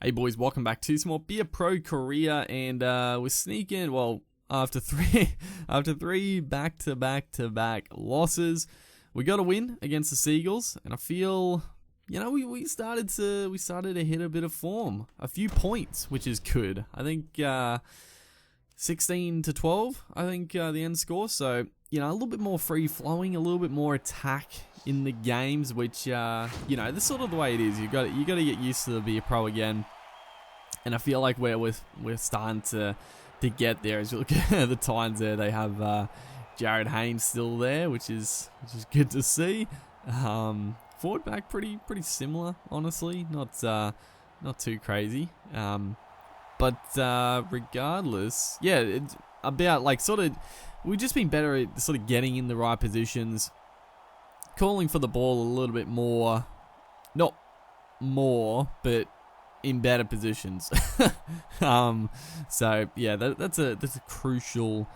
Hey boys, welcome back to some more Be a Pro Korea, and we're sneaking. Well, after three back-to-back losses, we got a win against the Seagulls, and I feel, we started to hit a bit of form, a few points, which is good. I think 16-12. I think the end score. So a little bit more free flowing, a little bit more attack in the games, which this is sort of the way it is. You got to get used to Be a Pro again. And I feel like we're starting to get there. As you look at the Titans there, they have Jared Haynes still there, which is good to see. Forward back pretty similar, honestly. Not too crazy. But regardless, yeah, it's about we've just been better at sort of getting in the right positions, calling for the ball a little bit more, not more, but in better positions. So yeah, that's a crucial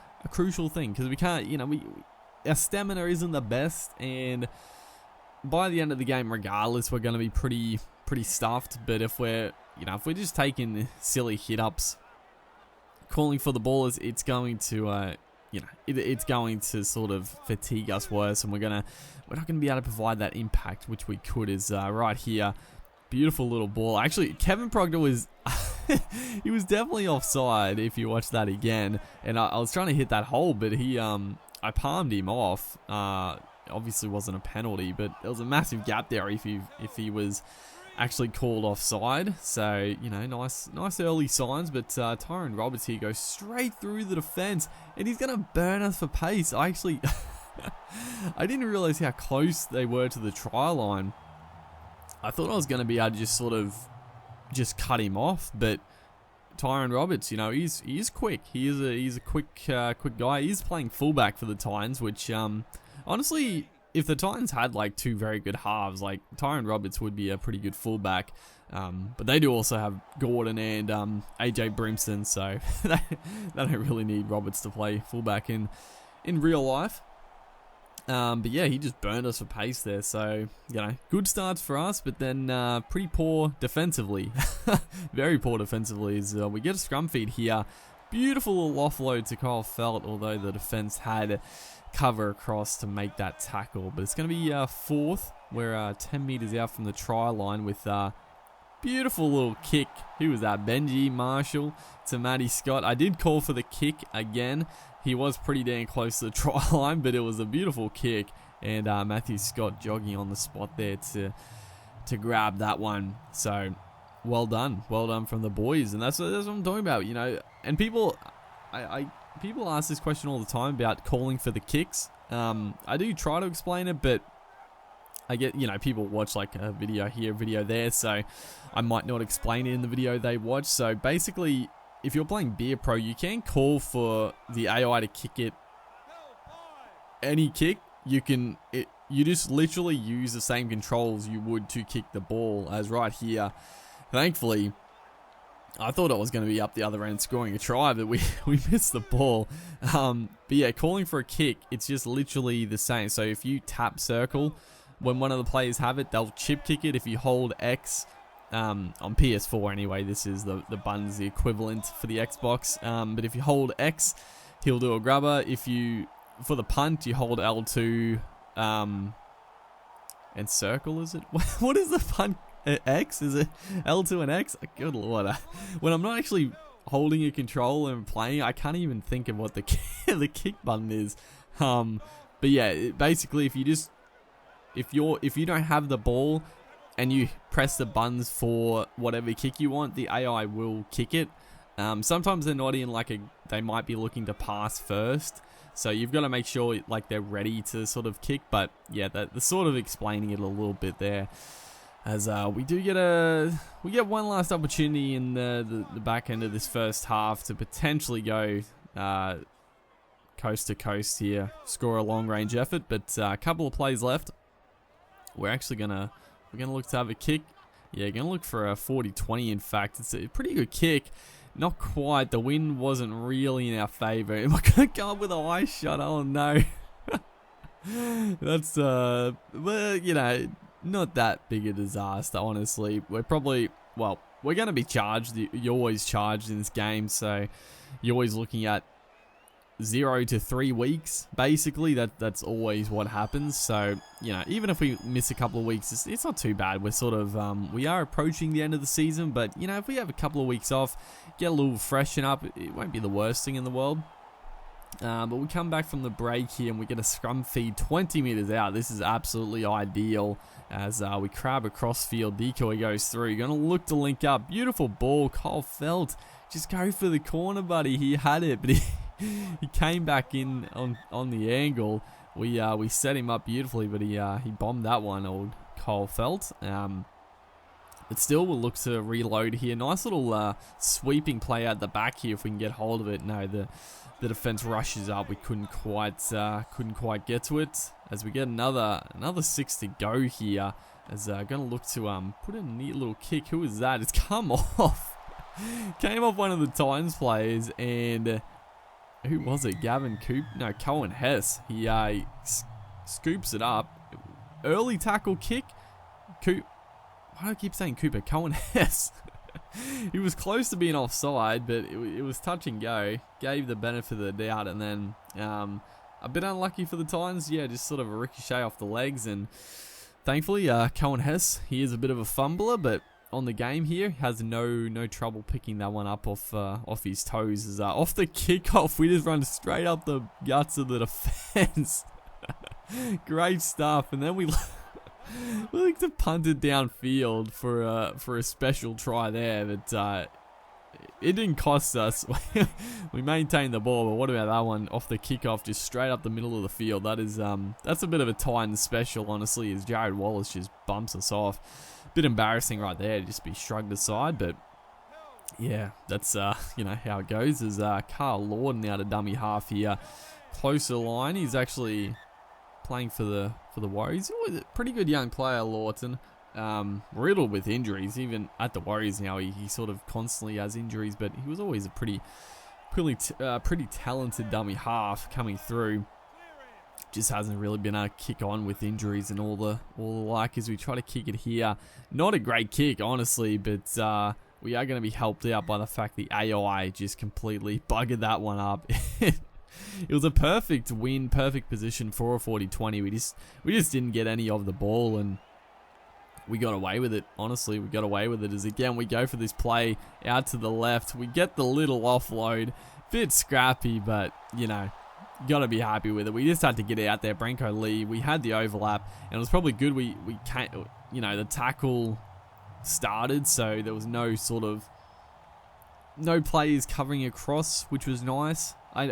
thing, because we can't, our stamina isn't the best, and by the end of the game, regardless, we're going to be pretty stuffed. But if we're just taking silly hit ups, calling for the ball, it's going to it's going to sort of fatigue us worse, and we're not going to be able to provide that impact which we could. Is right here. Beautiful little ball. Actually, Kevin Proctor was he was definitely offside if you watch that again. And I was trying to hit that hole, but I palmed him off. Obviously wasn't a penalty, but there was a massive gap there if he was actually called offside. So, nice early signs, but Tyron Roberts here goes straight through the defense, and he's going to burn us for pace. I actually I didn't realize how close they were to the try line. I thought I was going to be able to just cut him off, but Tyron Roberts, he's quick. He's a quick guy. He's playing fullback for the Titans, which honestly, if the Titans had two very good halves, Tyron Roberts would be a pretty good fullback. But they do also have Gordon and AJ Brimson, so they don't really need Roberts to play fullback in real life. But yeah, he just burned us for pace there. So, good starts for us, but then pretty poor defensively. Very poor defensively. As we get a scrum feed here. Beautiful little offload to Kyle Felt, although the defense had cover across to make that tackle. But it's going to be fourth. We're 10 meters out from the try line with beautiful little kick. Who was that? Benji Marshall to Matty Scott. I did call for the kick again. He was pretty damn close to the try line, but it was a beautiful kick. And Matthew Scott jogging on the spot there to grab that one. So, well done from the boys. And that's what I'm talking about, And people ask this question all the time about calling for the kicks. I do try to explain it, but I get, people watch a video here, a video there, so I might not explain it in the video they watch. So basically, if you're playing Be a Pro, you can call for the AI to kick it. Any kick, you just literally use the same controls you would to kick the ball as right here. Thankfully, I thought I was going to be up the other end scoring a try, but we missed the ball. But yeah, calling for a kick, it's just literally the same. So if you tap circle, when one of the players have it, they'll chip kick it. If you hold X, on PS4 anyway, this is the button's the equivalent for the Xbox. But if you hold X, he'll do a grubber. For the punt, you hold L2 and circle, is it? What is the punt? X? Is it L2 and X? Good lord. When I'm not actually holding a controller and playing, I can't even think of what the kick button is. But yeah, basically if you don't have the ball and you press the buttons for whatever kick you want, the AI will kick it. Sometimes they're not in they might be looking to pass first. So you've got to make sure they're ready to sort of kick. But yeah, they're sort of explaining it a little bit there. As we get one last opportunity in the back end of this first half to potentially go coast to coast here, score a long range effort. But a couple of plays left. We're gonna look to have a kick. Yeah, gonna look for a 40-20. In fact, it's a pretty good kick. Not quite. The wind wasn't really in our favor. Am I gonna go up with a ice shot? Oh no. That's well, not that big a disaster, honestly. We're probably, well, we're going to be charged. You're always charged in this game, so you're always looking at 0 to 3 weeks, basically. That's always what happens. So, you know, even if we miss a couple of weeks, it's not too bad. We're sort of, we are approaching the end of the season, but, you know, if we have a couple of weeks off, get a little freshen up, it won't be the worst thing in the world. But we come back from the break here and we get a scrum feed 20 meters out. This is absolutely ideal as we crab across field. Decoy goes through. Going to look to link up. Beautiful ball. Kyle Felt. Just go for the corner, buddy. He had it, but he came back in on the angle. We set him up beautifully, but he bombed that one, old Kyle Felt. But still, we'll look to reload here. Nice little sweeping play out the back here if we can get hold of it. No, the defense rushes up. We couldn't quite get to it as we get another 6 to go here. As going to look to put in a neat little kick. Who is that? It's come off. Came off one of the Titans players, and who was it? Gavin Coop? No, Cohen Hess. He scoops it up. Early tackle kick. Coop. Why do I keep saying Cooper? Cohen Hess. He was close to being offside, but it was touch and go. Gave the benefit of the doubt, and then a bit unlucky for the Titans. Yeah, just sort of a ricochet off the legs, and thankfully, Cohen Hess, he is a bit of a fumbler, but on the game here, has no trouble picking that one up off his toes. As off the kickoff, we just run straight up the guts of the defense. Great stuff, and then we like to punt it downfield for a special try there, but it didn't cost us. We maintained the ball, but what about that one off the kickoff, just straight up the middle of the field? That is that's a bit of a Titans special, honestly, as Jared Wallace just bumps us off. Bit embarrassing right there, just be shrugged aside, but yeah, that's you know how it goes. As Carl Lorden out of dummy half here, closer line. He's actually playing for the Warriors. He's a pretty good young player, Lawton. Riddled with injuries, even at the Warriors now. He sort of constantly has injuries, but he was always a pretty talented dummy half coming through. Just hasn't really been able to kick on with injuries and all the like as we try to kick it here. Not a great kick, honestly, but we are going to be helped out by the fact the AI just completely buggered that one up. It was a perfect win, perfect position for a 40-20. We just didn't get any of the ball, and we got away with it. Honestly, we got away with it. As again, we go for this play out to the left. We get the little offload. Bit scrappy, but, you know, got to be happy with it. We just had to get it out there. Branko Lee, we had the overlap, and it was probably good we can't, you know, the tackle started, so there was no players covering across, which was nice. I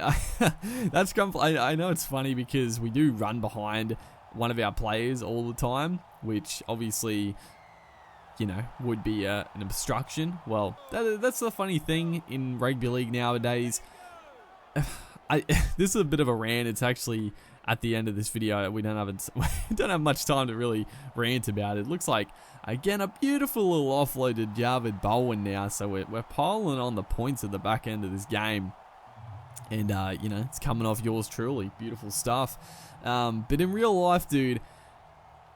know it's funny because we do run behind one of our players all the time, which obviously, you know, would be an obstruction. Well, that's the funny thing in rugby league nowadays. This is a bit of a rant. It's actually at the end of this video. We don't have much time to really rant about it. It looks like, again, a beautiful little offload to Javid Bowen now. So we're piling on the points at the back end of this game. And, you know, it's coming off yours truly. Beautiful stuff. But in real life, dude,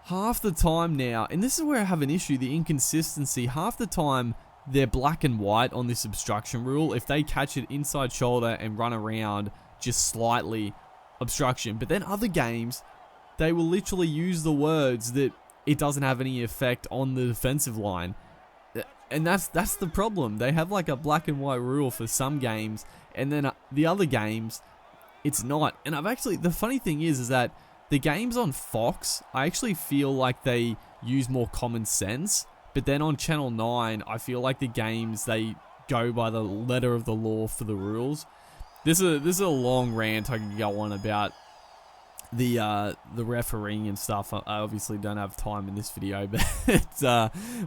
half the time now, and this is where I have an issue, the inconsistency. Half the time, they're black and white on this obstruction rule. If they catch it inside shoulder and run around, just slightly obstruction. But then other games, they will literally use the words that it doesn't have any effect on the defensive line. And that's the problem. They have like a black and white rule for some games, and then the other games, it's not. And the funny thing is that the games on Fox, I actually feel like they use more common sense. But then on Channel 9, I feel like the games, they go by the letter of the law for the rules. This is a long rant I could go on about the refereeing and stuff. I obviously don't have time in this video, but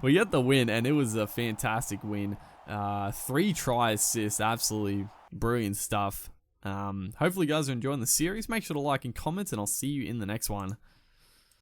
we get the win, and it was a fantastic win. 3 try assists, absolutely brilliant stuff. Hopefully you guys are enjoying the series. Make sure to like and comment, and I'll see you in the next one.